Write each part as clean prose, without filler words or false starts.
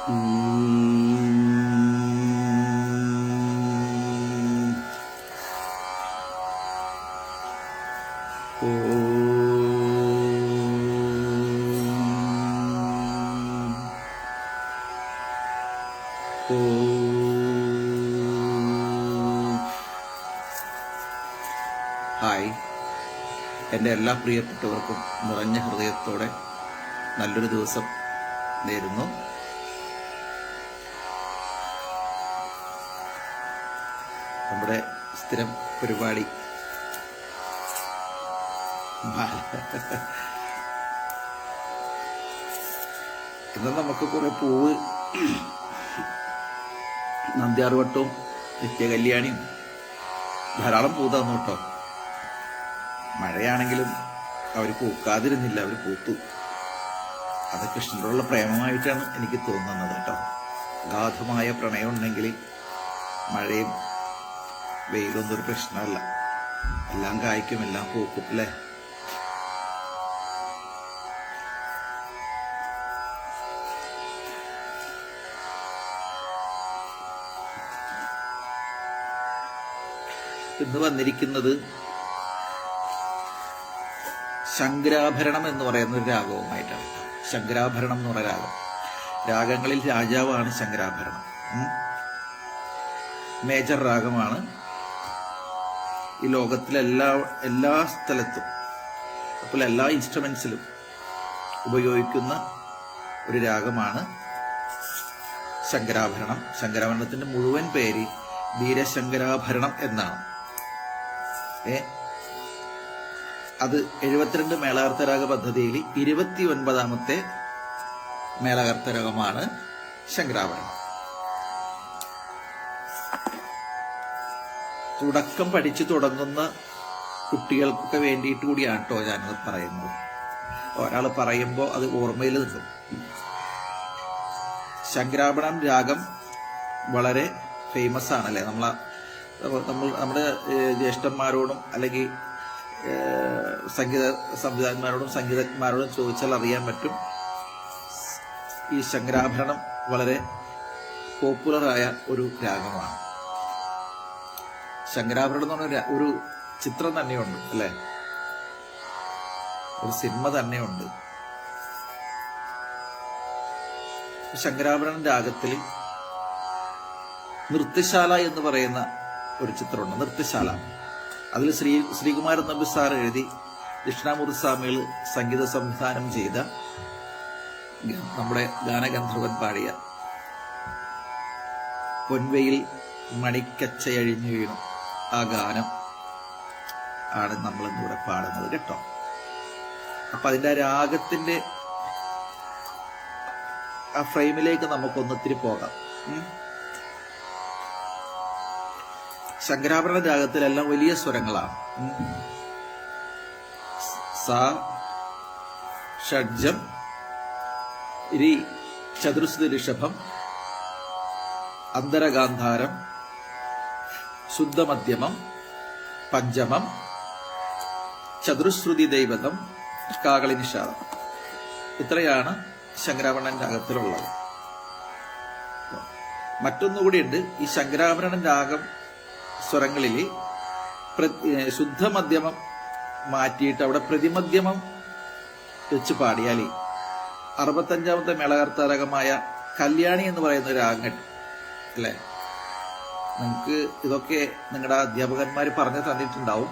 Hi, എൻ്റെ എല്ലാ പ്രിയപ്പെട്ടവർക്കും നിറഞ്ഞ ഹൃദയത്തോടെ നല്ലൊരു ദിവസം നേരുന്നു. നമ്മുടെ സ്ഥിരം പരിപാടി ഇന്ന് നമുക്ക് കുറെ പൂവ്, നന്ദ്യാർവട്ടവും നിത്യകല്യാണിയും ധാരാളം പൂ തന്നു കേട്ടോ. മഴയാണെങ്കിലും അവർ പൂക്കാതിരുന്നില്ല, അവർ പൂത്തു. അത് കൃഷ്ണനോടുള്ള പ്രേമമായിട്ടാണ് എനിക്ക് തോന്നുന്നത് കേട്ടോ. അഗാധമായ പ്രണയം ഉണ്ടെങ്കിൽ മഴയും വെയിലൊന്നും ഒരു പ്രശ്നമല്ല. എല്ലാം കായ്ക്കും, എല്ലാം പൂക്കും അല്ലേ. ഇന്ന് വന്നിരിക്കുന്നത് ശങ്കരാഭരണം എന്ന് പറയുന്ന ഒരു രാഗവുമായിട്ടാണ്. ശങ്കരാഭരണം എന്ന് പറയുന്ന രാഗം, രാഗങ്ങളിൽ രാജാവാണ് ശങ്കരാഭരണം. മേജർ രാഗമാണ്. ഈ ലോകത്തിലെ എല്ലാ സ്ഥലത്തും, അപ്പോൾ എല്ലാ ഇൻസ്ട്രുമെന്റ്സിലും ഉപയോഗിക്കുന്ന ഒരു രാഗമാണ് ശങ്കരാഭരണം. ശങ്കരാഭരണത്തിന്റെ മുഴുവൻ പേര് ധീരശങ്കരാഭരണം എന്നാണ്. അത് 72 മേളകർത്തരാഗ പദ്ധതിയിൽ 29ാമത്തെ മേളകർത്തരാഗമാണ് ശങ്കരാഭരണം. തുടക്കം പഠിച്ചു തുടങ്ങുന്ന കുട്ടികൾക്കൊക്കെ വേണ്ടിയിട്ട് കൂടിയാണ് കേട്ടോ ഞാനത് പറയുന്നത്. ഒരാൾ പറയുമ്പോൾ അത് ഓർമ്മയിൽ നിൽക്കും. ശങ്കരാഭരണം രാഗം വളരെ ഫേമസ് ആണല്ലേ. നമ്മുടെ ജ്യേഷ്ഠന്മാരോടും അല്ലെങ്കിൽ സംഗീത സംവിധായകന്മാരോടും സംഗീതജ്ഞന്മാരോടും ചോദിച്ചാൽ അറിയാൻ പറ്റും. ഈ ശങ്കരാഭരണം വളരെ പോപ്പുലറായ ഒരു രാഗമാണ്. ശങ്കരാഭരണം എന്ന് പറഞ്ഞ ഒരു ചിത്രം തന്നെയുണ്ട് അല്ലേ, ഒരു സിനിമ തന്നെയുണ്ട്. ശങ്കരാഭരണം രാഗത്തിൽ നൃത്തശാല എന്ന് പറയുന്ന ഒരു ചിത്രമുണ്ട്. നൃത്തശാല, അതിൽ ശ്രീകുമാരൻ നമ്പി സാർ എഴുതി ദക്ഷിണാമൂർത്തി സ്വാമികൾ സംഗീത സംവിധാനം ചെയ്ത, നമ്മുടെ ഗാനഗന്ധർവൻ പാടിയ പൊൻവയിൽ മണിക്കച്ചയഴിഞ്ഞു വീണു ആ ഗാനം ആണ് നമ്മൾ ഇന്നിവിടെ പാടുന്നത് കേട്ടോ. അപ്പൊ അതിന്റെ രാഗത്തിന്റെ ആ ഫ്രെയിമിലേക്ക് നമുക്കൊന്നിത്തിരി പോകാം. ശങ്കരാഭരണ രാഗത്തിലെല്ലാം വലിയ സ്വരങ്ങളാണ്. സ, ഷഡ്ജം, രി, ചതുർശ്രുതി ഋഷഭം, അന്തരഗാന്ധാരം, ശുദ്ധമധ്യമം, പഞ്ചമം, ചതുർശ്രുതി ദൈവതം, കാകളി നിഷാദം. ഇത്രയാണ് ശങ്കരാഭരണൻ രാഗത്തിലുള്ളത്. മറ്റൊന്നുകൂടിയുണ്ട്. ഈ ശങ്കരാഭരണൻ രാഗം സ്വരങ്ങളിൽ ശുദ്ധമധ്യമം മാറ്റിയിട്ട് അവിടെ പ്രതിമധ്യമം വെച്ച് പാടിയാൽ 65ാമത്തെ മേളകർത്താരകമായ കല്യാണി എന്ന് പറയുന്ന ഒരു രാഗം കിട്ടും അല്ലേ. നിങ്ങൾക്ക് ഇതൊക്കെ നിങ്ങളുടെ അധ്യാപകന്മാർ പറഞ്ഞു തന്നിട്ടുണ്ടാവും,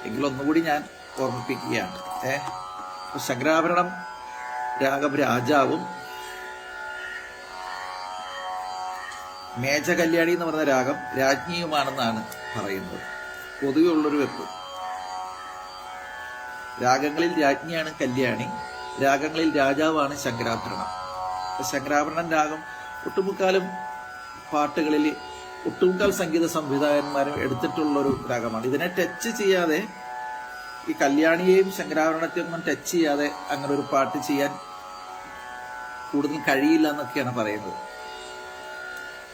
എങ്കിലൊന്നുകൂടി ഞാൻ ഓർമ്മിപ്പിക്കുകയാണ്. ശങ്കരാഭരണം രാഗം രാജാവും മേജ കല്യാണി എന്ന് പറഞ്ഞ രാഗം രാജ്ഞിയുമാണെന്നാണ് പറയുന്നത്. പൊതുവെ ഉള്ളൊരു വെപ്പ്. രാഗങ്ങളിൽ രാജ്ഞിയാണ് കല്യാണി, രാഗങ്ങളിൽ രാജാവാണ് ശങ്കരാഭരണം. ശങ്കരാഭരണം രാഗം ഒട്ടുമുക്കാലും പാട്ടുകളിൽ ഒട്ടുമുക്കാൽ സംഗീത സംവിധായകന്മാരും എടുത്തിട്ടുള്ളൊരു രാഗമാണ്. ഇതിനെ ടച്ച് ചെയ്യാതെ, ഈ കല്യാണിയെയും ശങ്കരാഭരണത്തെയും ഒന്നും ടച്ച് ചെയ്യാതെ അങ്ങനെ ഒരു പാട്ട് ചെയ്യാൻ കൂടുതൽ കഴിയില്ല എന്നൊക്കെയാണ് പറയുന്നത്.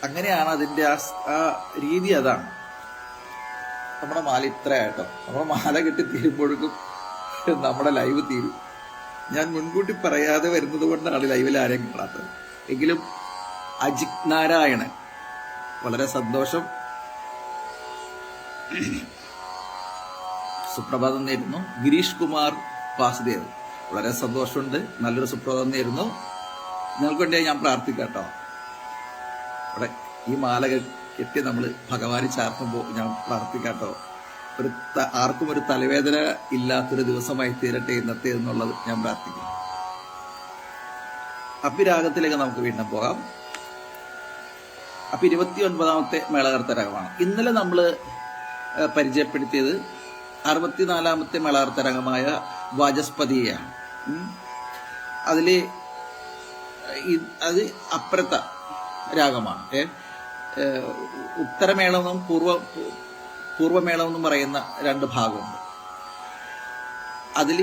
അങ്ങനെയാണ് അതിന്റെ ആ രീതി. അതാണ് നമ്മുടെ മാല ഇത്രയായിട്ടോ. നമ്മുടെ മാല കെട്ടി തീരുമ്പോഴേക്കും നമ്മുടെ ലൈവ് തീരും. ഞാൻ മുൻകൂട്ടി പറയാതെ വരുന്നത് കൊണ്ടാണ് ലൈവിൽ ആരെയും കാണാത്തത്. എങ്കിലും അജിത് നാരായണൻ, വളരെ സന്തോഷം. സുപ്രഭാതം നേരുന്നു. ഗിരീഷ് കുമാർ വാസുദേവ്, വളരെ സന്തോഷമുണ്ട്, നല്ലൊരു സുപ്രഭാതം നേരുന്നു. നിങ്ങൾക്ക് വേണ്ടി ഞാൻ പ്രാർത്ഥിക്കാട്ടോ. ഇവിടെ ഈ മാല കെട്ടി നമ്മൾ ഭഗവാന് ചാർത്തുമ്പോൾ ഞാൻ പ്രാർത്ഥിക്കാട്ടോ, ആർക്കും ഒരു തലവേദന ഇല്ലാത്തൊരു ദിവസമായി തീരട്ടെ ഇന്നത്തെ എന്നുള്ളത് ഞാൻ പ്രാർത്ഥിക്കുന്നു. അപ്പിരാഗത്തിലേക്ക് നമുക്ക് വീണ്ടും പോകാം. അപ്പൊ 29ാമത്തെ മേളകർത്ത രാഗമാണ്. ഇന്നലെ നമ്മൾ പരിചയപ്പെടുത്തിയത് 64ാമത്തെ മേളകർത്ത രാഗമായ വാചസ്പതിയെയാണ്. അത് അപ്രത്ത രാഗമാണ്. ഉത്തരമേളമെന്നും പൂർവമേളമെന്നും പറയുന്ന രണ്ട് ഭാഗമുണ്ട്. അതിൽ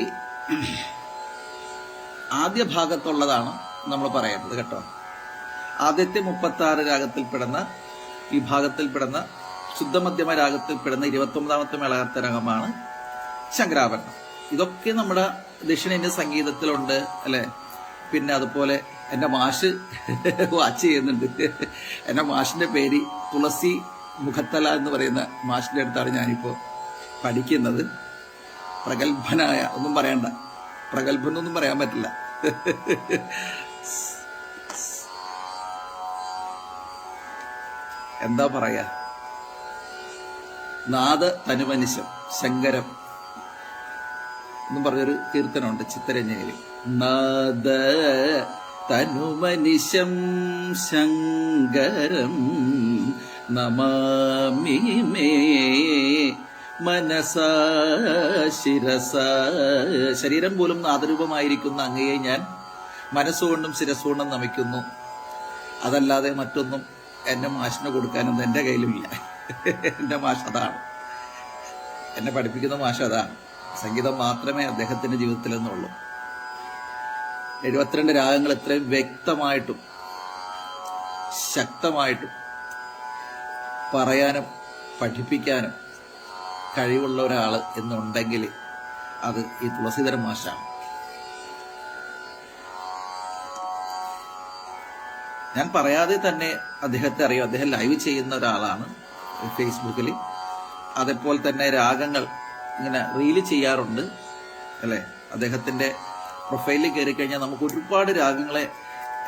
ആദ്യ ഭാഗത്തുള്ളതാണ് നമ്മൾ പറയുന്നത് കേട്ടോ. ആദ്യത്തെ 36 രാഗത്തിൽപ്പെടുന്ന ഈ ഭാഗത്തിൽപ്പെടുന്ന ശുദ്ധമധ്യമ രാഗത്തിൽപ്പെടുന്ന 29ാമത്തെ മേളകർത്ത രാഗമാണ് ശങ്കരാഭരണം. ഇതൊക്കെ നമ്മുടെ ദക്ഷിണേന്ത്യൻ സംഗീതത്തിലുണ്ട് അല്ലെ. പിന്നെ അതുപോലെ എന്റെ മാഷ് വാച്ച് ചെയ്യുന്നുണ്ട്. എന്റെ മാഷിന്റെ പേര് തുളസി മുഖത്തല എന്ന് പറയുന്ന മാഷിന്റെ അടുത്താണ് ഞാനിപ്പോ പഠിക്കുന്നത്. പ്രഗത്ഭനായ, ഒന്നും പറയണ്ട, പ്രഗത്ഭനൊന്നും പറയാൻ പറ്റില്ല. എന്താ പറയാ, നാദ തനുമനിശം ശങ്കരം എന്നും പറഞ്ഞൊരു കീർത്തനമുണ്ട് ചിത്തരഞ്ജനിയിൽ. നാദ തനുമനിശം ശങ്കരം നമാമി മേ മനസാ ശിരസ. ശരീരം പോലും നാദരൂപമായിരിക്കുന്ന അങ്ങയെ ഞാൻ മനസ്സുകൊണ്ടും ശിരസ്സുകൊണ്ടും നമിക്കുന്നു. അതല്ലാതെ മറ്റൊന്നും എന്റെ മാഷിന് കൊടുക്കാനൊന്നും എന്റെ കയ്യിലുമില്ല. എന്റെ മാഷ് അതാണ്, എന്നെ പഠിപ്പിക്കുന്ന മാഷ് അതാണ്. സംഗീതം മാത്രമേ അദ്ദേഹത്തിന്റെ ജീവിതത്തിൽ നിന്നുള്ളൂ. 72 രാഗങ്ങൾ ഇത്രയും വ്യക്തമായിട്ടും ശക്തമായിട്ടും പറയാനും പഠിപ്പിക്കാനും കഴിവുള്ള ഒരാള് എന്നുണ്ടെങ്കിൽ അത് ഈ തുളസീധരൻ മാഷാണ്. ഞാൻ പറയാതെ തന്നെ അദ്ദേഹത്തെ അറിയാം. അദ്ദേഹം ലൈവ് ചെയ്യുന്ന ഒരാളാണ് ഫേസ്ബുക്കിൽ. അതേപോലെ തന്നെ രാഗങ്ങൾ ഇങ്ങനെ റീല് ചെയ്യാറുണ്ട് അല്ലെ. അദ്ദേഹത്തിന്റെ പ്രൊഫൈലിൽ കയറി കഴിഞ്ഞാൽ നമുക്ക് ഒരുപാട് രാഗങ്ങളെ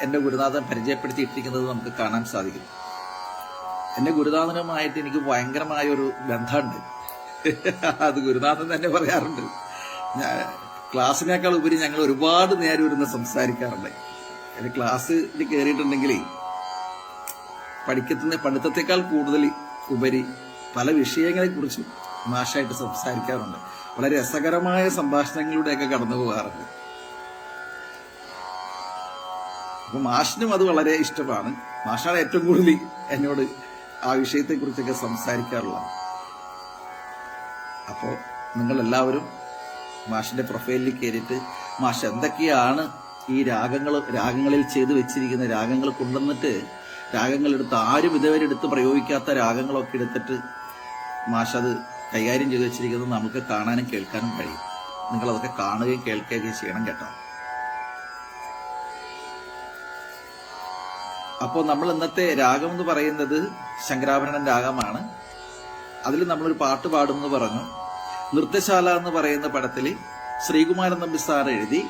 എന്റെ ഗുരുനാഥൻ പരിചയപ്പെടുത്തിയിട്ടിരിക്കുന്നത് നമുക്ക് കാണാൻ സാധിക്കും. എന്റെ ഗുരുനാഥനുമായിട്ട് എനിക്ക് ഭയങ്കരമായ ഒരു ബന്ധമുണ്ട്. അത് ഗുരുനാഥൻ തന്നെ പറയാറുണ്ട്. ക്ലാസ്സിനേക്കാൾ ഉപരി ഞങ്ങൾ ഒരുപാട് നേരം ഇരുന്ന് സംസാരിക്കാറുണ്ട്. എന്റെ ക്ലാസ്സിൽ കയറിയിട്ടുണ്ടെങ്കിൽ പഠിത്തത്തെക്കാൾ കൂടുതൽ ഉപരി പല വിഷയങ്ങളെ കുറിച്ചും മാഷായിട്ട് സംസാരിക്കാറുണ്ട്. വളരെ രസകരമായ സംഭാഷണങ്ങളിലൂടെയൊക്കെ കടന്നു പോകാറുണ്ട്. അപ്പൊ മാഷിനും അത് വളരെ ഇഷ്ടമാണ്. മാഷാണ് ഏറ്റവും കൂടുതൽ എന്നോട് ആ വിഷയത്തെ കുറിച്ചൊക്കെ സംസാരിക്കാറുള്ളത്. അപ്പോ നിങ്ങൾ എല്ലാവരും മാഷിന്റെ പ്രൊഫൈലിൽ കയറിയിട്ട് മാഷ് എന്തൊക്കെയാണ് ഈ രാഗങ്ങളിൽ ചെയ്തു വെച്ചിരിക്കുന്ന രാഗങ്ങൾ കൊണ്ടുവന്നിട്ട് രാഗങ്ങളെടുത്ത് ആരും ഇതുവരെ എടുത്ത് പ്രയോഗിക്കാത്ത രാഗങ്ങളൊക്കെ എടുത്തിട്ട് മാഷ് അത് കൈകാര്യം ചെയ്തു വെച്ചിരിക്കുന്നത് നമുക്ക് കാണാനും കേൾക്കാനും കഴിയും. നിങ്ങൾ അതൊക്കെ കാണുകയും കേൾക്കുകയും ചെയ്യണം കേട്ടോ. അപ്പോൾ നമ്മൾ ഇന്നത്തെ രാഗം എന്ന് പറയുന്നത് ശങ്കരാഭരണൻ രാഗമാണ്. അതിൽ നമ്മളൊരു പാട്ട് പാടുമെന്ന് പറഞ്ഞു. നൃത്തശാല എന്ന് പറയുന്ന പടത്തിൽ ശ്രീകുമാരൻ നമ്പി സാർ എഴുതി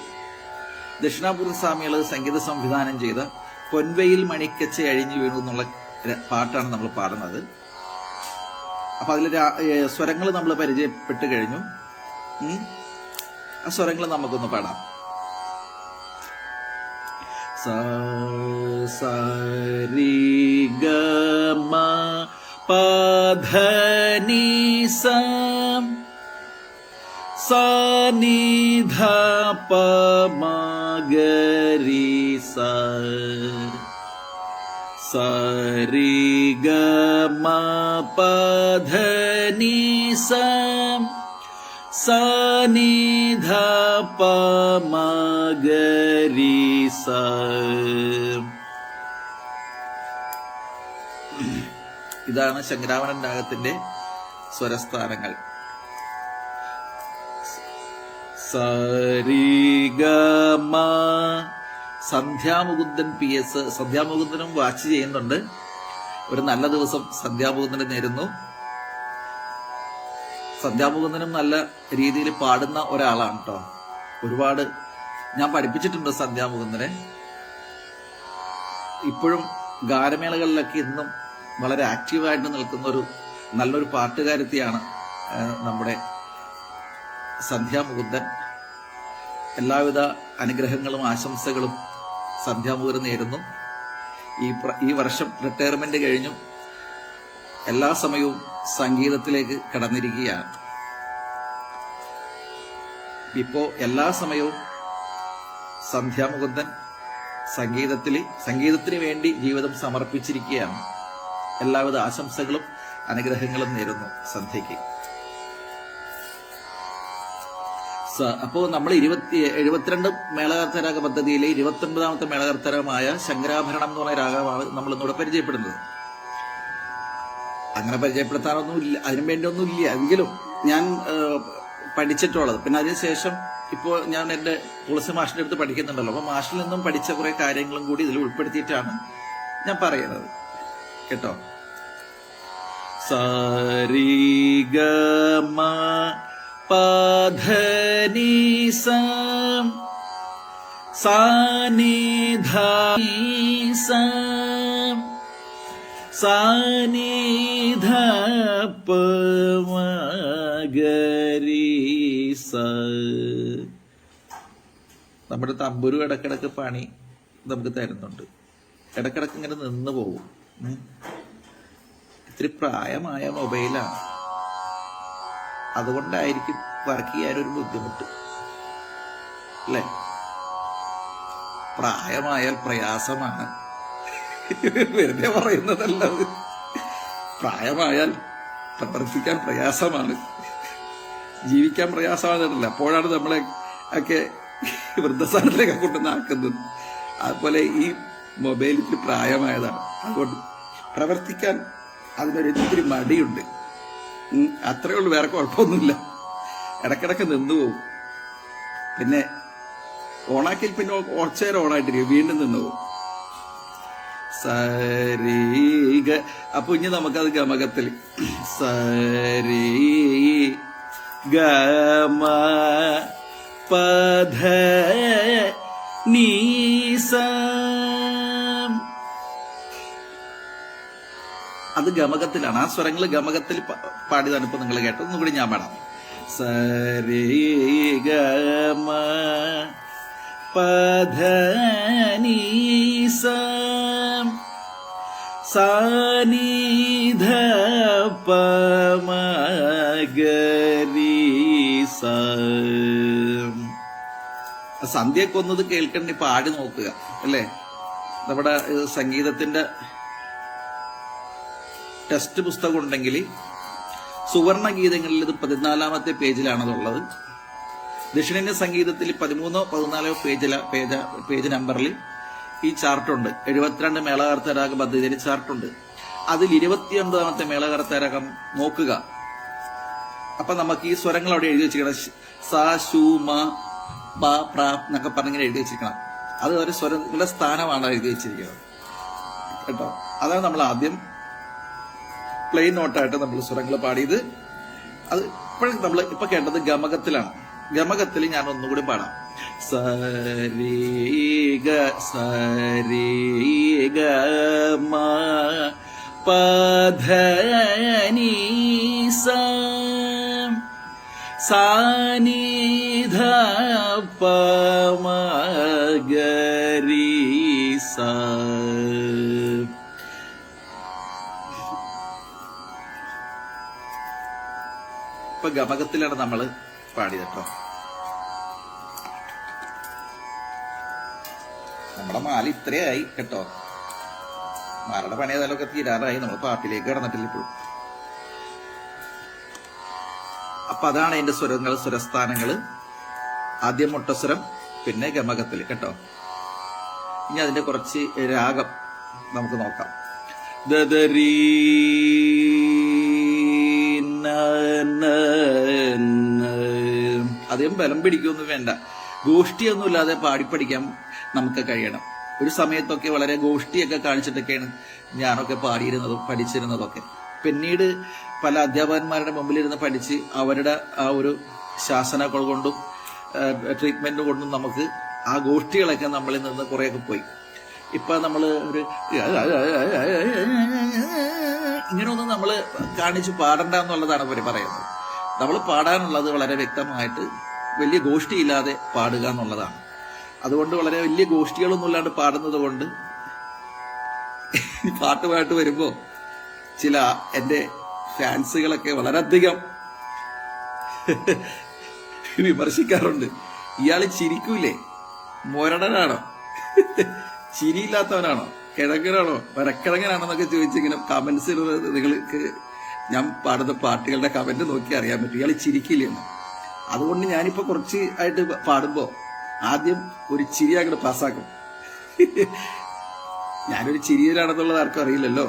ദക്ഷിണാപൂർവ സ്വാമികൾ സംഗീത സംവിധാനം ചെയ്ത പൊൻവയിൽ മണിക്കച്ച അഴിഞ്ഞു വീണു എന്നുള്ള പാട്ടാണ് നമ്മൾ പാടുന്നത്. അപ്പൊ അതിൽ സ്വരങ്ങൾ നമ്മൾ പരിചയപ്പെട്ട് കഴിഞ്ഞു. ആ സ്വരങ്ങൾ നമുക്കൊന്ന് പാടാം. സരി ഗ മ പ ധ നി സ സ നി ധ പ മ ഗ രി സ സ രി ഗ മ പ ധ നി സ സ നി ധ പ മ ഗ രി സ. ഇതാണ് ശങ്കരാഭരണൻ രാഗത്തിന്റെ സ്വരസ്ഥാനങ്ങൾ. സ രി ഗ മ സന്ധ്യാമുകുന്ദൻ PS, സന്ധ്യാമുകുന്ദനും വാച്ച് ചെയ്യുന്നുണ്ട്. ഒരു നല്ല ദിവസം സന്ധ്യാമുകുന്ദന് നേരുന്നു. സന്ധ്യാമുകുന്ദനും നല്ല രീതിയിൽ പാടുന്ന ഒരാളാണ് കേട്ടോ. ഒരുപാട് ഞാൻ പഠിപ്പിച്ചിട്ടുണ്ട് സന്ധ്യാമുകുന്ദനെ. ഇപ്പോഴും ഗാനമേളകളിലൊക്കെ ഇന്നും വളരെ ആക്റ്റീവായിട്ട് നിൽക്കുന്ന ഒരു നല്ലൊരു പാട്ടുകാരത്തിയാണ് നമ്മുടെ സന്ധ്യാമുകുന്ദൻ. എല്ലാവിധ അനുഗ്രഹങ്ങളും ആശംസകളും സന്ധ്യാമുകുന്ദൻ നേരുന്നു. ഈ വർഷം റിട്ടയർമെന്റ് കഴിഞ്ഞു എല്ലാ സമയവും സംഗീതത്തിലേക്ക് കടന്നിരിക്കുകയാണ്. ഇപ്പോ എല്ലാ സമയവും സന്ധ്യാമുകുന്ദൻ സംഗീതത്തിന് വേണ്ടി ജീവിതം സമർപ്പിച്ചിരിക്കുകയാണ്. എല്ലാവിധ ആശംസകളും അനുഗ്രഹങ്ങളും നേരുന്നു സന്ധ്യയ്ക്ക്. അപ്പോൾ നമ്മൾ 72 മേളകർത്തരാഗ പദ്ധതിയിലെ 29ാമത്തെ മേളകർത്തരമായ ശങ്കരാഭരണം എന്ന് പറയുന്ന രാഗമാണ് നമ്മൾ ഇന്നിവിടെ പരിചയപ്പെടുന്നത്. അങ്ങനെ പരിചയപ്പെടുത്താനൊന്നുമില്ല, അതിനു വേണ്ടി ഒന്നുമില്ല, എങ്കിലും ഞാൻ പഠിച്ചിട്ടുള്ളത്. പിന്നെ അതിനുശേഷം ഇപ്പോൾ ഞാൻ എൻ്റെ തുളസി മാഷിന്റെ അടുത്ത് പഠിക്കുന്നുണ്ടല്ലോ, അപ്പൊ മാഷിൽ നിന്നും പഠിച്ച കുറെ കാര്യങ്ങളും കൂടി ഇതിൽ ഉൾപ്പെടുത്തിയിട്ടാണ് ഞാൻ പറയുന്നത് കേട്ടോ. സരിഗമ പധനിസം സാനിധം സാനിധപമഗരീസ. നമ്മുടെ തമ്പുരു ഇടക്കിടക്ക് പണി നമുക്ക് തരുന്നുണ്ട്. ഇടക്കിടക്ക് ഇങ്ങനെ നിന്ന് പോകും. ഇത്തിരി പ്രായമായ മൊബൈലാണ്, അതുകൊണ്ടായിരിക്കും വർക്ക് ചെയ്യാനൊരു ബുദ്ധിമുട്ട് അല്ലേ. പ്രായമായാൽ പ്രയാസമാണ്, വെറുതെ പറയുന്നതല്ലത്. പ്രായമായാൽ പ്രവർത്തിക്കാൻ പ്രയാസമാണ്, ജീവിക്കാൻ പ്രയാസമാണെന്നല്ല. അപ്പോഴാണ് നമ്മളെ ഒക്കെ വൃദ്ധസ്ഥാനത്തിലേക്ക് കൊണ്ടുവന്നാക്കുന്നത്. അതുപോലെ ഈ മൊബൈലിൽ പ്രായമായതാണ്, അതുകൊണ്ട് പ്രവർത്തിക്കാൻ അതിനൊരു ഇത്തിരി മടിയുണ്ട്. അത്രേ ഉള്ളൂ, വേറെ കുഴപ്പമൊന്നുമില്ല. ഇടക്കിടക്ക് നിന്നുപോകും. പിന്നെ ഓണാക്കിൽ പിന്നെ കുറച്ചേരം ഓണായിട്ടിരിക്കും, വീണ്ടും നിന്നുപോകും. സരീഗ. അപ്പൊ ഇനി നമുക്കത് ഗമകത്തിൽ സരീ ഗമ പധ നീസ. അത് ഗമകത്തിലാണ്. ആ സ്വരങ്ങൾ ഗമകത്തിൽ പാടിയതാണ് ഇപ്പൊ നിങ്ങൾ കേട്ടത്. ഒന്നുകൂടി ഞാൻ പാടാം. സരീ ഗമ പധനീസ സാനിധപമഗരീസ. സന്ധ്യയൊക്കെ ഒന്നത് കേൾക്കണ്ട, പാടി നോക്കുക അല്ലേ. നമ്മുടെ സംഗീതത്തിന്റെ ടെസ്റ്റ് പുസ്തകം ഉണ്ടെങ്കിൽ സുവർണ ഗീതങ്ങളിൽ ഇത് 14ാമത്തെ പേജിലാണതുള്ളത്. ദക്ഷിണേന്ത്യ സംഗീതത്തിൽ 13 14 പേജ് നമ്പറിൽ ഈ ചാർട്ടുണ്ട്. 72 മേളകർത്തരാഗ പദ്ധതിയിൽ ചാർട്ടുണ്ട്. അതിൽ 29ാമത്തെ മേളകർത്തരാഗം നോക്കുക. അപ്പൊ നമുക്ക് ഈ സ്വരങ്ങൾ അവിടെ എഴുതി വെച്ചിരിക്കണം. സ ശു മ പ പ്ര എന്നൊക്കെ പറഞ്ഞിങ്ങനെ എഴുതി വെച്ചിരിക്കണം. അത് ഒരു സ്വരങ്ങളുടെ സ്ഥാനമാണ് എഴുതി വെച്ചിരിക്കുന്നത് കേട്ടോ. അതാണ് നമ്മൾ ആദ്യം പ്ലെയിൻ നോട്ടായിട്ട് നമ്മൾ സ്വരങ്ങൾ പാടിയത്. അത് ഇപ്പോഴും നമ്മൾ ഇപ്പൊ കേട്ടത് ഗമകത്തിലാണ്. ഗമകത്തിൽ ഞാൻ ഒന്നുകൂടി പാടാം. സരീഗ സരീഗ മ പധനീസ സാനിധപമഗരീസ. ഇപ്പൊ ഗമകത്തിലാണ് നമ്മൾ പാടിയത് കേട്ടോ. നമ്മുടെ മാല ഇത്രയായി കേട്ടോ. മാലയുടെ പണി ഏതായാലും തീരാറായി. നമ്മൾ പാട്ടിലേക്ക് കടന്നിട്ടില്ല ഇപ്പോഴും. അപ്പൊ അതാണ് അതിന്റെ സ്വരങ്ങൾ, സ്വരസ്ഥാനങ്ങള്. ആദ്യം മുട്ടസ്വരം, പിന്നെ ഗമകത്തില് കേട്ടോ. ഇനി അതിന്റെ കുറച്ച് രാഗം നമുക്ക് നോക്കാം. ദദരീ അധികം ബലം പിടിക്കൊന്നും വേണ്ട. ഗോഷ്ഠിയൊന്നുമില്ലാതെ പാടിപ്പടിക്കാം. നമുക്ക് കഴിയണം. ഒരു സമയത്തൊക്കെ വളരെ ഗോഷ്ഠിയൊക്കെ കാണിച്ചിട്ടൊക്കെയാണ് ഞാനൊക്കെ പാടിയിരുന്നതും പഠിച്ചിരുന്നതൊക്കെ. പിന്നീട് പല അധ്യാപകന്മാരുടെ മുമ്പിലിരുന്ന് പഠിച്ച് അവരുടെ ആ ഒരു ശാസനകൾ കൊണ്ടും ട്രീറ്റ്മെന്റ് കൊണ്ടും നമുക്ക് ആ ഗോഷ്ഠികളൊക്കെ നമ്മളിൽ നിന്ന് കുറേയൊക്കെ പോയി. ഇപ്പൊ നമ്മൾ ഒരു ഇങ്ങനെയൊന്നും നമ്മൾ കാണിച്ച് പാടണ്ട എന്നുള്ളതാണ് അവർ പറയുന്നത്. നമ്മൾ പാടാനുള്ളത് വളരെ വ്യക്തമായിട്ട് വലിയ ഗോഷ്ഠിയില്ലാതെ പാടുക എന്നുള്ളതാണ്. അതുകൊണ്ട് വളരെ വലിയ ഗോഷ്ഠികളൊന്നും ഇല്ലാണ്ട് പാടുന്നത് കൊണ്ട് പാട്ടുമായിട്ട് വരുമ്പോ ചില എന്റെ ഫാൻസുകളൊക്കെ വളരെയധികം വിമർശിക്കാറുണ്ട്. ഇയാള് ചിരിക്കൂലേ, മൊരടനാണോ, ചിരിയില്ലാത്തവനാണോ, കിഴങ്ങനാണോ, വരക്കിഴങ്ങനാണെന്നൊക്കെ ചോദിച്ചിങ്ങനെ കമന്റ്സ് നിങ്ങൾക്ക് ഞാൻ പാടുന്ന പാട്ടുകളുടെ കമന്റ് നോക്കി അറിയാൻ പറ്റും ഇയാൾ ചിരിക്കില്ലെന്ന്. അതുകൊണ്ട് ഞാനിപ്പോ കുറച്ച് ആയിട്ട് പാടുമ്പോ ആദ്യം ഒരു ചിരി അങ്ങോട്ട് പാസ്സാക്കും. ഞാനൊരു ചിരിയിലാണെന്നുള്ളത് ആർക്കും അറിയില്ലല്ലോ.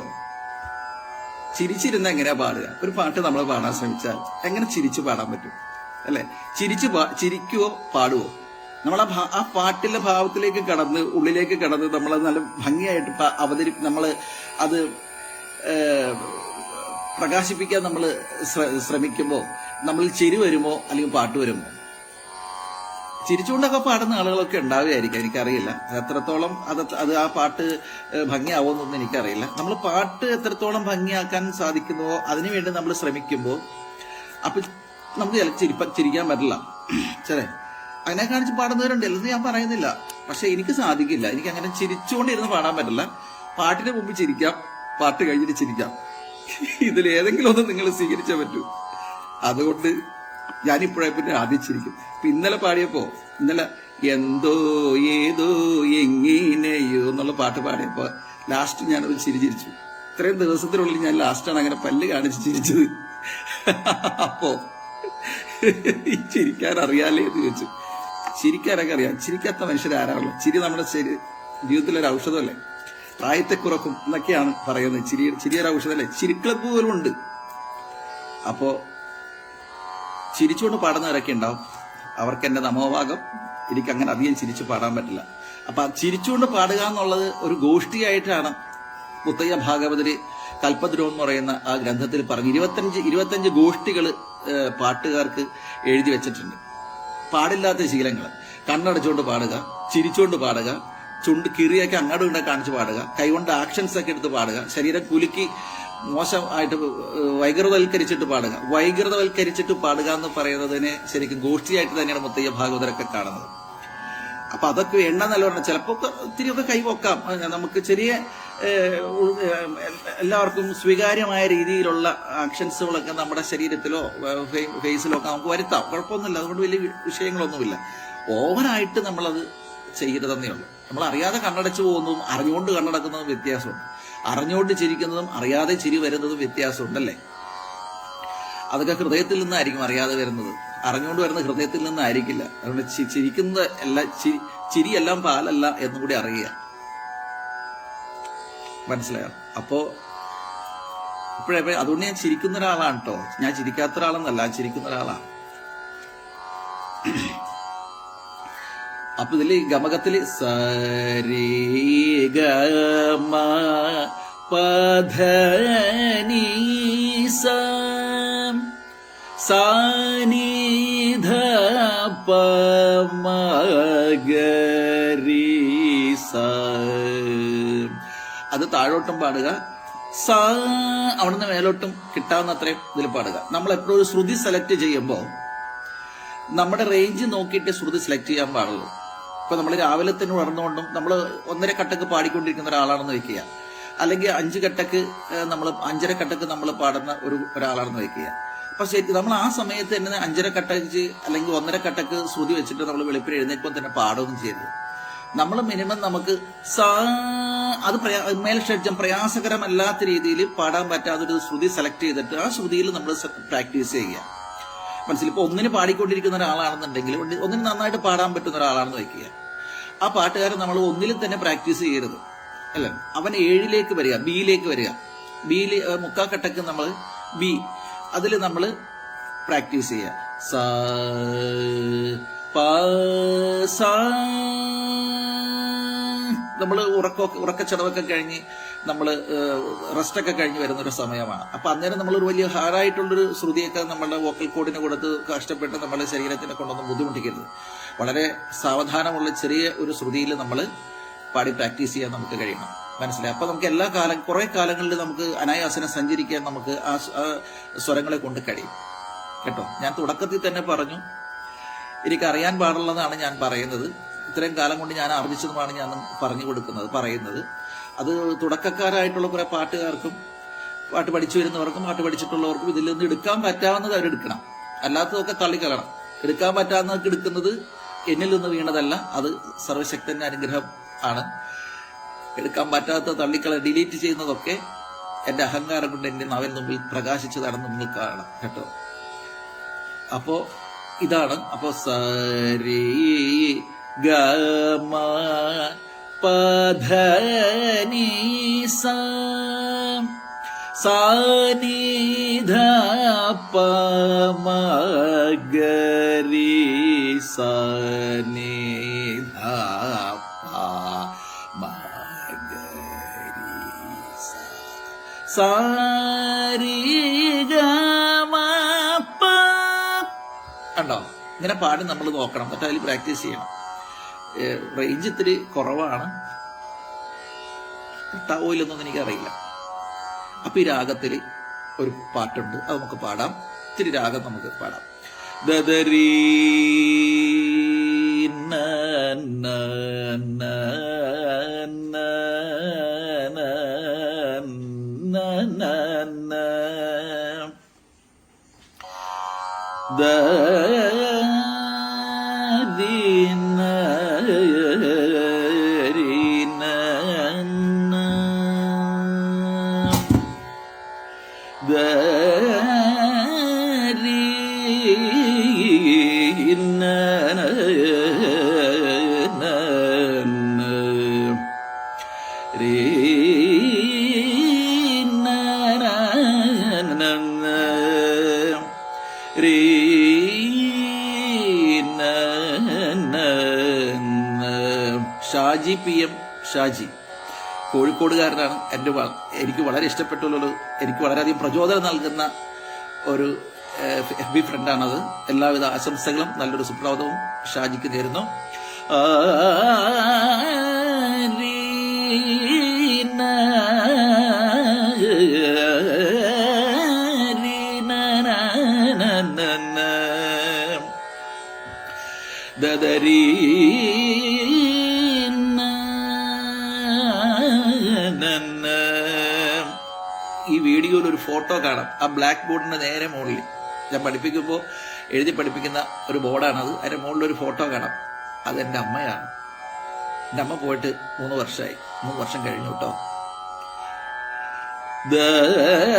ചിരിച്ചിരുന്ന എങ്ങനെയാ പാടുക? ഒരു പാട്ട് നമ്മൾ പാടാൻ ശ്രമിച്ചാൽ എങ്ങനെ ചിരിച്ചു പാടാൻ പറ്റും അല്ലെ? ചിരിക്കുവോ പാടുവോ? നമ്മൾ ആ പാട്ടിലെ ഭാവത്തിലേക്ക് കടന്ന് ഉള്ളിലേക്ക് കടന്ന് നമ്മളത് നല്ല ഭംഗിയായിട്ട് നമ്മള് അത് പ്രകാശിപ്പിക്കാൻ നമ്മൾ ശ്രമിക്കുമ്പോൾ നമ്മൾ ചിരി വരുമോ അല്ലെങ്കിൽ പാട്ട് വരുമോ? ചിരിച്ചുകൊണ്ടൊക്കെ പാടുന്ന ആളുകളൊക്കെ ഉണ്ടാവുകയായിരിക്കും, എനിക്കറിയില്ല. എത്രത്തോളം അത് ആ പാട്ട് ഭംഗിയാവുമെന്നൊന്നും എനിക്കറിയില്ല. നമ്മൾ പാട്ട് എത്രത്തോളം ഭംഗിയാക്കാൻ സാധിക്കുന്നുവോ അതിനുവേണ്ടി നമ്മൾ ശ്രമിക്കുമ്പോൾ അപ്പൊ നമുക്ക് ചിരിക്കാൻ പറ്റില്ല. ശരി, അങ്ങനെ കാണിച്ച് പാടുന്നവരുണ്ട്, എല്ലാം ഞാൻ പറയുന്നില്ല. പക്ഷെ എനിക്ക് സാധിക്കില്ല. എനിക്ക് അങ്ങനെ ചിരിച്ചുകൊണ്ടിരുന്ന് പാടാൻ പറ്റില്ല. പാട്ടിന് മുമ്പ് ചിരിക്കാം, പാട്ട് കഴിഞ്ഞിട്ട് ചിരിക്കാം. ഇതിലേതെങ്കിലും ഒന്ന് നിങ്ങൾ സ്വീകരിച്ചേ പറ്റൂ. അതുകൊണ്ട് ഞാനിപ്പോഴേ പിന്നെ ആദ്യം ചിരിക്കും. ഇന്നലെ പാടിയപ്പോ എന്തോ ഏതോ എങ്ങനെയോ എന്നുള്ള പാട്ട് പാടിയപ്പോ ലാസ്റ്റ് ഞാനത് ചിരിച്ചു. ഇത്രയും ദിവസത്തിനുള്ളിൽ ഞാൻ ലാസ്റ്റാണ് അങ്ങനെ പല്ല് കാണിച്ച് ചിരിച്ചത്. അപ്പോ ചിരിക്കാൻ അറിയാലേ എന്ന് ചോദിച്ചു. ചിരിക്കാനൊക്കെ അറിയാം. ചിരിക്കാത്ത മനുഷ്യരാരാണല്ലോ. ചിരി നമ്മുടെ ജീവിതത്തിലൊരു ഔഷധമല്ലേ, പ്രായത്തെ കുറക്കും എന്നൊക്കെയാണ് പറയുന്നത്. ചിരിയൊരു ഔഷധമല്ലേ. ചിരിക്ലബ് പോലും ഉണ്ട്. അപ്പോ ചിരിച്ചുകൊണ്ട് പാടുന്നവരൊക്കെ ഉണ്ടാവും. അവർക്ക് എന്റെ നമോഭാഗം. എനിക്ക് അങ്ങനെ അധികം ചിരിച്ചു പാടാൻ പറ്റില്ല. അപ്പൊ ചിരിച്ചുകൊണ്ട് പാടുക എന്നുള്ളത് ഒരു ഗോഷ്ഠിയായിട്ടാണ് മുത്തയ്യ ഭാഗവതര് കൽപ്പദ്രോം എന്ന് പറയുന്ന ആ ഗ്രന്ഥത്തിൽ പറഞ്ഞു. 25 ഗോഷ്ഠികൾ പാട്ടുകാർക്ക് എഴുതി വെച്ചിട്ടുണ്ട്. പാടില്ലാത്ത ശീലങ്ങൾ: കണ്ണടച്ചുകൊണ്ട് പാടുക, ചിരിച്ചുകൊണ്ട് പാടുക, ചുണ്ട് കിറിയൊക്കെ അങ്ങോട്ടും ഇങ്ങോട്ട് കാണിച്ച് പാടുക, കൈകൊണ്ട് ആക്ഷൻസ് ഒക്കെ എടുത്ത് പാടുക, ശരീരം കുലുക്കി മോശമായിട്ട് വൈകൃതവൽക്കരിച്ചിട്ട് പാടുക. വൈകൃതവൽക്കരിച്ചിട്ട് പാടുക എന്ന് പറയുന്നതിന് ശരിക്കും ഗോഷ്ഠിയായിട്ട് തന്നെയാണ് മുത്തയ്യ ഭാഗവതരൊക്കെ കാണുന്നത്. അപ്പൊ അതൊക്കെ എണ്ണ നല്ലവണ്ണം ചിലപ്പോ ഒത്തിരിയൊക്കെ കൈവക്കാം. നമുക്ക് ചെറിയ എല്ലാവർക്കും സ്വീകാര്യമായ രീതിയിലുള്ള ആക്ഷൻസുകളൊക്കെ നമ്മുടെ ശരീരത്തിലോ ഫേസിലോ ഒക്കെ നമുക്ക് വരുത്താം. കുഴപ്പമൊന്നുമില്ല. അതുകൊണ്ട് വലിയ വിഷയങ്ങളൊന്നുമില്ല. ഓവറായിട്ട് നമ്മളത് ചെയ്യരുതെന്നേ ഉള്ളൂ. നമ്മൾ അറിയാതെ കണ്ണടച്ചു പോകുന്നതും അറിഞ്ഞുകൊണ്ട് കണ്ണടക്കുന്നതും വ്യത്യാസമുണ്ട്. അറിഞ്ഞുകൊണ്ട് ചിരിക്കുന്നതും അറിയാതെ ചിരി വരുന്നതും വ്യത്യാസമുണ്ടല്ലേ. അതൊക്കെ ഹൃദയത്തിൽ നിന്നായിരിക്കും അറിയാതെ വരുന്നത്. അറിഞ്ഞുകൊണ്ട് വരുന്ന ഹൃദയത്തിൽ നിന്നായിരിക്കില്ല. അതുകൊണ്ട് ചിരിക്കുന്നത് ചിരിയെല്ലാം പാലല്ല എന്നും കൂടി അറിയുക. മനസ്സിലായോ? അപ്പോ ഇപ്പോഴേ അതുകൊണ്ട് ഞാൻ ചിരിക്കുന്ന ഒരാളാണ് കേട്ടോ. ഞാൻ ചിരിക്കാത്ത ഒരാളെന്നല്ല, ചിരിക്കുന്ന ഒരാളാണ്. അപ്പൊ ഇതില് ഗമകത്തില് സരി ഗമ പധനി സാനിധ പമഗരി അത് താഴോട്ടും പാടുക, അവിടുന്ന് മേലോട്ടും കിട്ടാവുന്ന അത്രയും ഇതിൽ പാടുക. നമ്മൾ എപ്പോഴും ഒരു ശ്രുതി സെലക്ട് ചെയ്യുമ്പോൾ നമ്മുടെ റേഞ്ച് നോക്കിയിട്ട് ശ്രുതി സെലക്ട് ചെയ്യാൻ പാടുള്ളൂ. ഇപ്പൊ നമ്മൾ രാവിലെ തന്നെ ഉണർന്നുകൊണ്ടും നമ്മൾ 1.5 കട്ടക്ക് പാടിക്കൊണ്ടിരിക്കുന്ന ഒരാളാണെന്ന് വെക്കുക, അല്ലെങ്കിൽ 5 കട്ടക്ക് 5.5 കട്ടക്ക് നമ്മൾ പാടുന്ന ഒരാളാണെന്ന് വെക്കുക. അപ്പൊ ശരി, നമ്മൾ ആ സമയത്ത് തന്നെ 5.5 കട്ടക്ക് അല്ലെങ്കിൽ 1.5 കട്ടക്ക് ശ്രുതി വെച്ചിട്ട് നമ്മൾ വെളുപ്പിന് എഴുന്നേൽക്കുമ്പോൾ തന്നെ പാടുകയും ചെയ്യരുത്. നമ്മൾ മിനിമം നമുക്ക് അത് മേൽഷഡ്ജം പ്രയാസകരമല്ലാത്ത രീതിയിൽ പാടാൻ പറ്റാത്തൊരു ശ്രുതി സെലക്ട് ചെയ്തിട്ട് ആ ശ്രുതിയിൽ നമ്മൾ പ്രാക്ടീസ് ചെയ്യുക. മനസ്സിൽ ഇപ്പൊ ഒന്നിന് പാടിക്കൊണ്ടിരിക്കുന്ന ഒരാളാണെന്നുണ്ടെങ്കിൽ ഒന്നിന് നന്നായിട്ട് പാടാൻ പറ്റുന്ന ഒരാളാണെന്ന് വയ്ക്കുക. ആ പാട്ടുകാരൻ നമ്മൾ ഒന്നിലും തന്നെ പ്രാക്ടീസ് ചെയ്യരുത് അല്ലേ. അവൻ 7ലേക്ക് വരിക, ബിയിലേക്ക് വരിക. ബിയിൽ 3/4 കട്ടക്ക് നമ്മൾ ബി, അതിൽ നമ്മൾ പ്രാക്ടീസ് ചെയ്യുക. സ പ സ നമ്മൾ ഉറക്കച്ചടവൊക്കെ കഴിഞ്ഞ് നമ്മൾ റെസ്റ്റൊക്കെ കഴിഞ്ഞ് വരുന്നൊരു സമയമാണ്. അപ്പം അന്നേരം നമ്മളൊരു വലിയ ഹാർഡായിട്ടുള്ളൊരു ശ്രുതിയൊക്കെ നമ്മളുടെ വോക്കൽ കോഡിന് കൊടുത്ത് കഷ്ടപ്പെട്ട് നമ്മുടെ ശരീരത്തിനെ കൊണ്ടൊന്നും ബുദ്ധിമുട്ടിക്കരുത്. വളരെ സാവധാനമുള്ള ചെറിയ ഒരു ശ്രുതിയിൽ നമ്മൾ പാടി പ്രാക്ടീസ് ചെയ്യാൻ നമുക്ക് കഴിയണം. മനസ്സിലായി? അപ്പം നമുക്ക് കുറേ കാലങ്ങളിൽ നമുക്ക് അനായാസനം സഞ്ചരിക്കാൻ നമുക്ക് ആ സ്വരങ്ങളെ കൊണ്ട് കഴിയും കേട്ടോ. ഞാൻ തുടക്കത്തിൽ തന്നെ പറഞ്ഞു, എനിക്കറിയാൻ പാടുള്ളതാണ് ഞാൻ പറയുന്നത്. ഇത്രയും കാലം കൊണ്ട് ഞാൻ ആർജിച്ചതുമാണ് ഞാൻ പറയുന്നത്. അത് തുടക്കക്കാരായിട്ടുള്ള കുറെ പാട്ടുകാർക്കും പാട്ട് പഠിച്ചു വരുന്നവർക്കും പാട്ട് പഠിച്ചിട്ടുള്ളവർക്കും ഇതിൽ നിന്ന് എടുക്കാൻ പറ്റാവുന്നത് അവരെടുക്കണം, അല്ലാത്തതൊക്കെ തള്ളിക്കളയണം. എടുക്കാൻ പറ്റാവുന്നതൊക്കെ എടുക്കുന്നത് എന്നിൽ നിന്ന് വീണതല്ല, അത് സർവശക്തന്റെ അനുഗ്രഹം ആണ്. എടുക്കാൻ പറ്റാത്ത ഡിലീറ്റ് ചെയ്യുന്നതൊക്കെ എന്റെ അഹങ്കാരം കൊണ്ട് എന്റെ നാവിൻ മുമ്പിൽ പ്രകാശിച്ചതാണെന്ന് നിങ്ങൾ കാണണം കേട്ടോ. അപ്പോ ഇതാണ്. അപ്പോ സരി ഗമ പധനി സാനിധ പമഗരി സാനിധ പമഗരി സാരി ഗമ പ. കണ്ടോ? ഇങ്ങനെ പാടി നമ്മൾ നോക്കണം, എന്നിട്ട് അതിൽ പ്രാക്ടീസ് ചെയ്യണം. റേഞ്ച് ഇത്തിരി കുറവാണ്, കിട്ടാവോയില്ലെന്നൊന്നും എനിക്കറിയില്ല. അപ്പൊ ഈ രാഗത്തിൽ ഒരു പാട്ടുണ്ട്, അത് നമുക്ക് പാടാം. ഇത്തിരി രാഗം നമുക്ക് പാടാം. ദദരീ ഷാജി PM ഷാജി കോഴിക്കോടുകാരനാണ്. എനിക്ക് വളരെ ഇഷ്ടപ്പെട്ടുള്ളൊരു, എനിക്ക് വളരെയധികം പ്രചോദനം നൽകുന്ന ഒരു FB ഫ്രണ്ടാണത്. എല്ലാവിധ ആശംസകളും നല്ലൊരു സുപ്രഭാതവും ഷാജിക്ക് നേരുന്നു. ദദരീ ഈ വീഡിയോയിൽ ഒരു ഫോട്ടോ കാണാം. ആ ബ്ലാക്ക് ബോർഡിന്റെ നേരെ മുകളിൽ ഞാൻ പഠിപ്പിക്കുമ്പോൾ എഴുതി പഠിപ്പിക്കുന്ന ഒരു ബോർഡാണത്. അതിന്റെ മുകളിലൊരു ഫോട്ടോ കാണാം. അതെന്റെ അമ്മയാണ്. എൻ്റെ അമ്മ പോയിട്ട് 3 വർഷമായി. 3 വർഷം കഴിഞ്ഞു കേട്ടോ. ദദരീ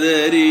ദദരീ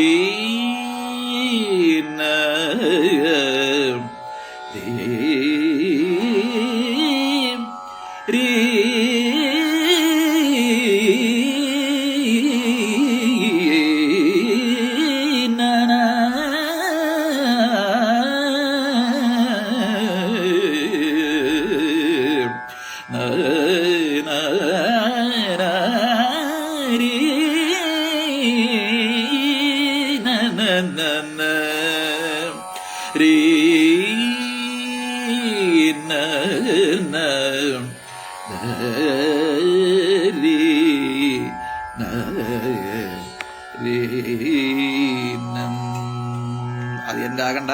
അത് എൻ്റെ ആകണ്ട,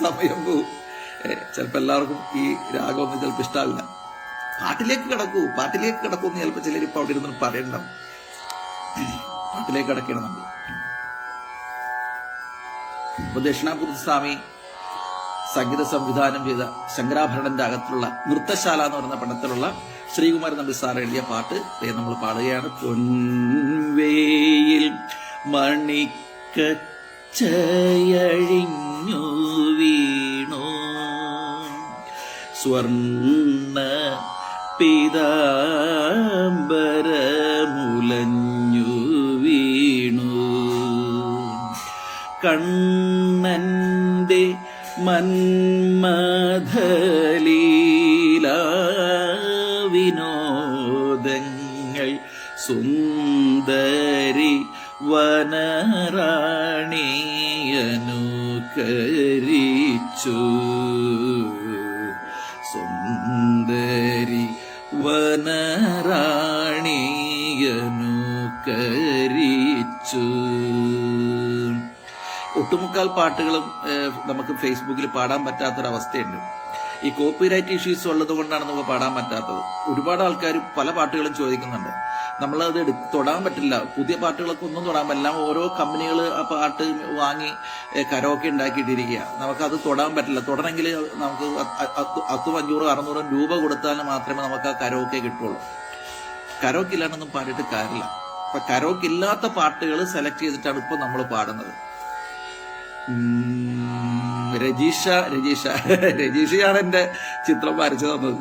സമയം പോവും. ചിലപ്പോൾ എല്ലാവർക്കും ഈ രാഗമൊന്നും ചിലപ്പോൾ ഇഷ്ടാവില്ല. പാട്ടിലേക്ക് കിടക്കൂ എന്ന് ചിലപ്പോൾ ചിലരിപ്പോൾ അവിടെ ഇരുന്ന് പറയണ്ടാവും. പാട്ടിലേക്ക് കടക്കണം നമ്മൾ. അപ്പൊ ദക്ഷിണാമൂർത്തി സ്വാമി സംഗീത സംവിധാനം ചെയ്ത ശങ്കരാഭരണന്റെ അകത്തുള്ള നൃത്തശാല എന്ന് പറയുന്ന പടത്തിലുള്ള ശ്രീകുമാരൻ നമ്പി സാർ എഴുതിയ പാട്ട് നമ്മൾ പാടുകയാണ്. പൊൻവേയിൽ മണിക്കച്ചയഴിഞ്ഞു വീണു സ്വർണ്ണ പീതാംബരമുലഞ്ഞു വീണു കണ്ണന്റെ മന്മഥലീലാ വിനോദങ്ങൾ സുന്ദരി വനറാണിയനുകരിച്ചു സുന്ദരി വനറാണിയനുകരിച്ചു. ഒട്ടുമുക്കാൽ പാട്ടുകളും നമുക്ക് ഫേസ്ബുക്കിൽ പാടാൻ പറ്റാത്തൊരവസ്ഥയുണ്ട്. ഈ കോപ്പിറൈറ്റ് ഇഷ്യൂസ് ഉള്ളത് കൊണ്ടാണ് നമുക്ക് പാടാൻ പറ്റാത്തത്. ഒരുപാട് ആൾക്കാർ പല പാട്ടുകളും ചോദിക്കുന്നുണ്ട്. നമ്മളത് തൊടാൻ പറ്റില്ല. പുതിയ പാട്ടുകളൊക്കെ ഒന്നും തൊടാൻ പറ്റില്ല. ഓരോ കമ്പനികൾ ആ പാട്ട് വാങ്ങി കരോക്കെ ഉണ്ടാക്കിയിട്ടിരിക്കുക. നമുക്കത് തൊടാൻ പറ്റില്ല. തൊടണമെങ്കിൽ നമുക്ക് 500-600 രൂപ കൊടുത്താൽ മാത്രമേ നമുക്ക് ആ കരോക്കെ കിട്ടുള്ളൂ. കരോക്കെ ഇല്ലാണ്ടൊന്നും പാടിയിട്ട് കാര്യമില്ല. അപ്പൊ കരോക്കെ ഇല്ലാത്ത പാട്ടുകൾ സെലക്ട് ചെയ്തിട്ടാണ് ഇപ്പൊ നമ്മൾ പാടുന്നത്. രജീഷയാണ് എന്റെ ചിത്രം വരച്ചു തന്നത്.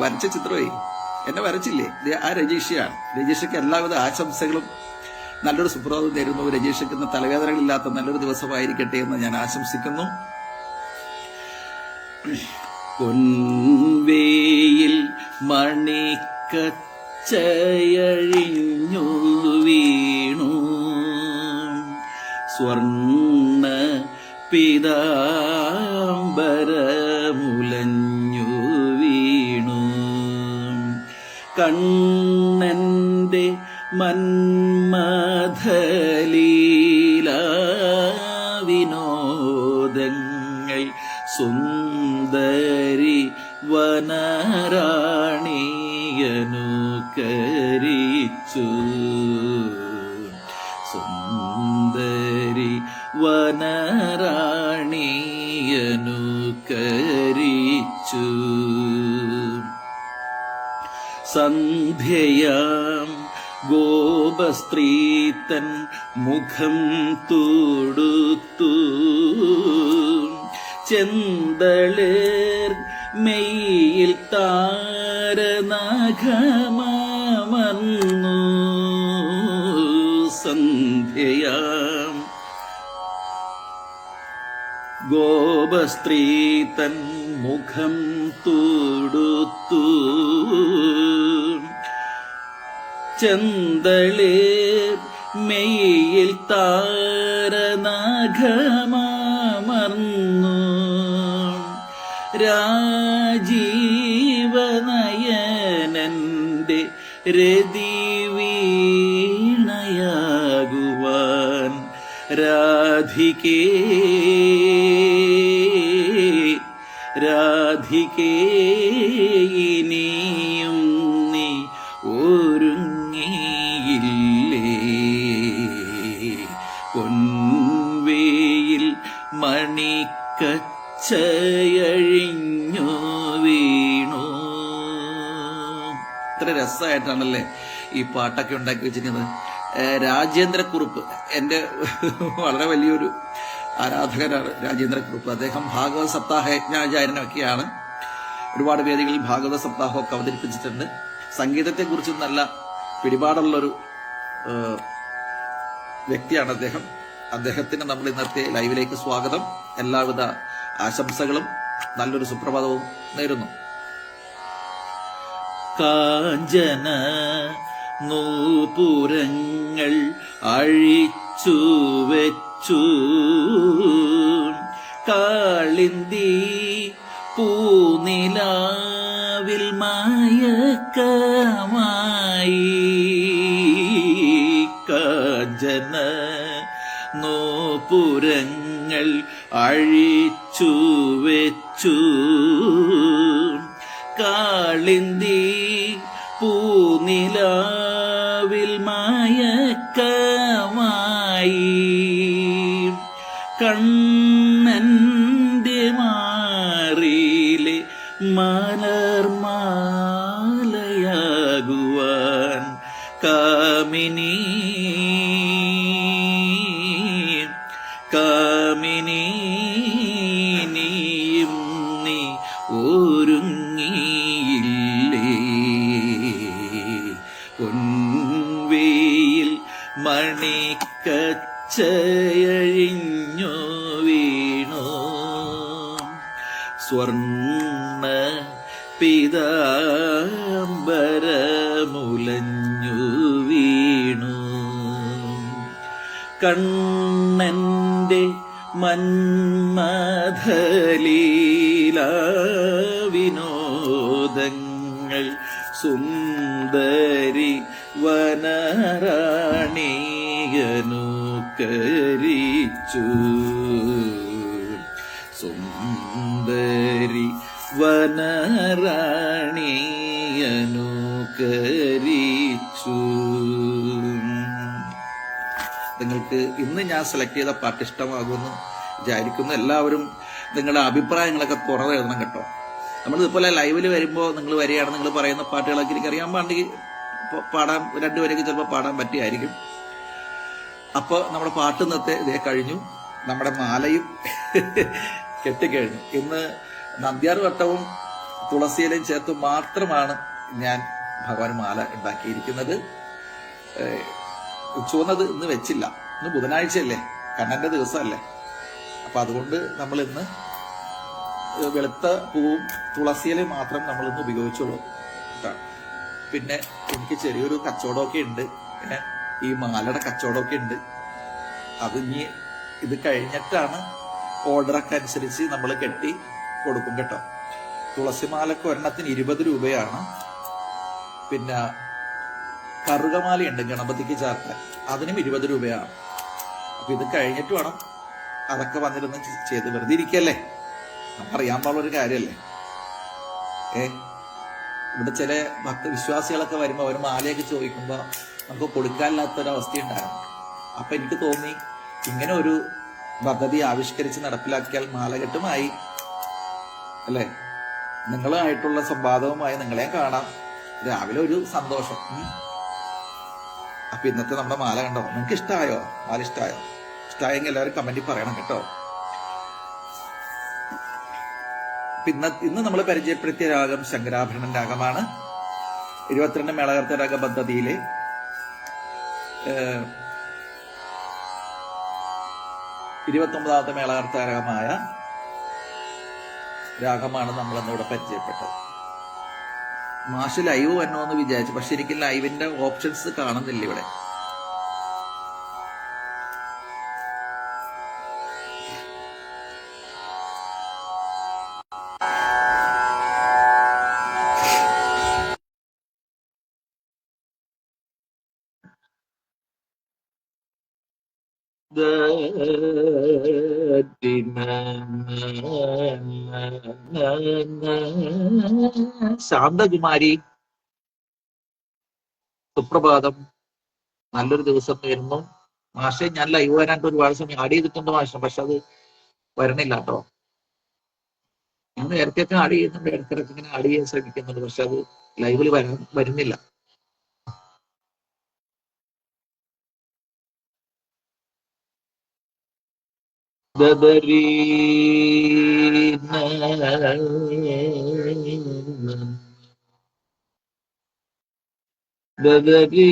വരച്ച ചിത്രമേ എന്നെ വരച്ചില്ലേ, ആ രജീഷയാണ്. രജീഷയ്ക്ക് എല്ലാവിധ ആശംസകളും നല്ലൊരു സുപ്രഭാതം നേരുന്നു. രജീഷയ്ക്ക് ഇന്ന് തലവേദനകളില്ലാത്ത നല്ലൊരു ദിവസമായിരിക്കട്ടെ എന്ന് ഞാൻ ആശംസിക്കുന്നു. പൊൻവേയിൽ മണിക്കച്ചയഴിഞ്ഞു വീണു സ്വർണ്ണ പീതാംബരമുലഞ്ഞു വീണു കണ്ണന്റെ മന്മഥലീലാ വിനോദങ്ങൾ സുന്ദരി വനറാണിയനുകരിച്ചു സുന്ദരി വനറാണിയനുകരിച്ചു. സന്ധ്യയാം ഗോപസ്ത്രീതൻ മുഖം തൊടുത്തു ചെന്തളേർ മെയ്യിൽ താരനഖമമർന്നു സന്ധ്യയാം ഗോപസ്ത്രീതൻ മുഖം തൊടുത്തു ചെന്തളേർ മെയ്യിൽ താരനഖമമർന്നു രാജീവനയനന്റെ രതിവീണയാകുവാൻ രാധികേ രാധികേ ഇനിയും നീ ഒരുങ്ങിയില്ലേ പൊൻവേയിൽ മണിക്കച്ചയഴിഞ്ഞു വീണു. ഇത്ര രസമായിട്ടാണല്ലേ ഈ പാട്ടൊക്കെ ഉണ്ടാക്കി വെച്ചിരിക്കുന്നത്. രാജേന്ദ്രക്കുറുപ്പ് എൻ്റെ വളരെ വലിയൊരു ആരാധകനാണ് രാജേന്ദ്രക്കുറുപ്പ്. അദ്ദേഹം ഭാഗവത സപ്താഹ യജ്ഞാചാര്യനൊക്കെയാണ്. ഒരുപാട് വേദികളിൽ ഭാഗവത സപ്താഹമൊക്കെ അവതരിപ്പിച്ചിട്ടുണ്ട്. സംഗീതത്തെക്കുറിച്ച് നല്ല പിടിപാടുള്ളൊരു വ്യക്തിയാണ് അദ്ദേഹം. അദ്ദേഹത്തിന് നമ്മൾ ഇന്നത്തെ ലൈവിലേക്ക് സ്വാഗതം. എല്ലാവിധ ആശംസകളും നല്ലൊരു സുപ്രഭാതവും നേരുന്നു. കാഞ്ചന നൂപുരങ്ങൾ അഴിച്ചു വെച്ചു കാളിന്തി പൂനിലാവിൽ മയക്കമായി കാഞ്ചന നൂപുരങ്ങൾ അഴിച്ചു വെച്ചു കാളിന്തി പൂനിലാവിൽ കണ്ണന്റെ മാറിയിലെ മലർമാലയാകുവാൻ കാമിനി കാമിനി നീയും നീ ഒരുങ്ങിയില്ലേ പൊൻവേയിൽ മണിക്കച്ചയഴിഞ്ഞു വീണു സ്വർണ്ണ പീതാംബരമുലഞ്ഞു വീണു കണ്ണന്റെ മന്മഥലീല വിനോദങ്ങൾ സുന്ദരി വനറാണിയനുകരിച്ചു സുന്ദരി വനറാണിയനുകരിച്ചു. നിങ്ങൾക്ക് ഇന്ന് ഞാൻ സെലക്ട് ചെയ്ത പാട്ട് ഇഷ്ടമാകുമെന്ന് വിചാരിക്കുന്നു. എല്ലാവരും നിങ്ങളുടെ അഭിപ്രായങ്ങളൊക്കെ തുറന്ന് എഴുതണം കേട്ടോ. നമ്മൾ ഇതുപോലെ ലൈവിൽ വരുമ്പോൾ നിങ്ങൾ വരികയാണ്, നിങ്ങൾ പറയുന്ന പാട്ടുകളൊക്കെ എനിക്കറിയാൻ പാടെങ്കിൽ പാടാൻ രണ്ടുപേരൊക്കെ ചിലപ്പോൾ പാടാൻ പറ്റിയായിരിക്കും. അപ്പോൾ നമ്മുടെ പാട്ട് ഇന്നത്തെ ഇതേ കഴിഞ്ഞു, നമ്മുടെ മാലയും കെട്ടിക്കഴിഞ്ഞു. ഇന്ന് നന്ദ്യാർ വട്ടവും തുളസിയിലയും ചേർത്ത് മാത്രമാണ് ഞാൻ ഭഗവാൻ മാല ഉണ്ടാക്കിയിരിക്കുന്നത്. ചുവന്നത് ഇന്ന് വെച്ചില്ല, ഇന്ന് ബുധനാഴ്ചയല്ലേ, കണ്ണന്റെ ദിവസമല്ലേ. അപ്പൊ അതുകൊണ്ട് നമ്മൾ ഇന്ന് വെളുത്ത പൂവും തുളസിയിലയും മാത്രം നമ്മൾ ഇന്ന് ഉപയോഗിച്ചോളൂ. പിന്നെ എനിക്ക് ചെറിയൊരു കച്ചവടമൊക്കെ ഉണ്ട്, പിന്നെ ഈ മാലയുടെ കച്ചവടമൊക്കെ ഉണ്ട്. അത് ഇനി ഇത് കഴിഞ്ഞിട്ടാണ് ഓർഡറൊക്കെ അനുസരിച്ച് നമ്മൾ കെട്ടി കൊടുക്കും കേട്ടോ. തുളസിമാലക്ക് ഒരെണ്ണത്തിന് 20 രൂപയാണ്. പിന്നെ കറുകമാലയുണ്ട് ഗണപതിക്ക് ചേർക്കാൻ, അതിനും 20 രൂപയാണ്. അപ്പൊ ഇത് കഴിഞ്ഞിട്ട് വേണം അതൊക്കെ വന്നിരുന്ന് ചെയ്ത്. വെറുതെ ഇരിക്കല്ലേ, നമുക്കറിയാൻ പാടുള്ളൊരു കാര്യമല്ലേ. ഇവിടെ ചില ഭക്തവിശ്വാസികളൊക്കെ വരുമ്പോൾ അവർ മാലയൊക്കെ ചോദിക്കുമ്പോൾ നമുക്ക് കൊടുക്കാനില്ലാത്തൊരവസ്ഥയുണ്ടായിരുന്നു. അപ്പൊ എനിക്ക് തോന്നി ഇങ്ങനെ ഒരു പദ്ധതി ആവിഷ്കരിച്ച് നടപ്പിലാക്കിയാൽ മാലകെട്ടുമായി അല്ലേ, നിങ്ങളുമായിട്ടുള്ള സംവാദവുമായി നിങ്ങളെ കാണാം. രാവിലെ ഒരു സന്തോഷം. അപ്പൊ ഇന്നത്തെ നമ്മുടെ മാല കണ്ടോ, നിങ്ങൾക്ക് ഇഷ്ടമായോ? മാല ഇഷ്ടമായോ? ഇഷ്ടമായെങ്കിൽ എല്ലാവരും കമന്റിൽ പറയണം കേട്ടോ. ഇന്ന് നമ്മൾ പരിചയപ്പെടുത്തിയ രാഗം ശങ്കരാഭരണൻ രാഗമാണ്. 22 മേളകർത്ത രാഗ പദ്ധതിയിലെ 29ാമത്തെ മേളകർത്ത രാഗമായ രാഗമാണ് നമ്മൾ ഇന്നിവിടെ പരിചയപ്പെട്ടത്. മാഷ് ലൈവ് വന്നോന്ന് വിചാരിച്ചു, പക്ഷെ എനിക്ക് ലൈവിന്റെ ഓപ്ഷൻസ് കാണുന്നില്ല ഇവിടെ. ശാന്തകുമാരി, സുപ്രഭാതം, നല്ലൊരു ദിവസം നേരുന്നു. മാഷെ, ഞാൻ ലൈവ് വരാനായിട്ട് ഒരുപാട് സമയം ആഡ് ചെയ്തിട്ടുണ്ട് മാഷെ, പക്ഷെ അത് വരണില്ല കേട്ടോ. ഞാൻ നേരത്തെയൊക്കെ ആഡ് ചെയ്യുന്നുണ്ട്, ഇടയ്ക്കിടയ്ക്ക് ഇങ്ങനെ ആഡ് ചെയ്യാൻ ശ്രമിക്കുന്നുണ്ട്, പക്ഷെ അത് ലൈവിൽ വരുന്നില്ല. ദദരീ ദദരീ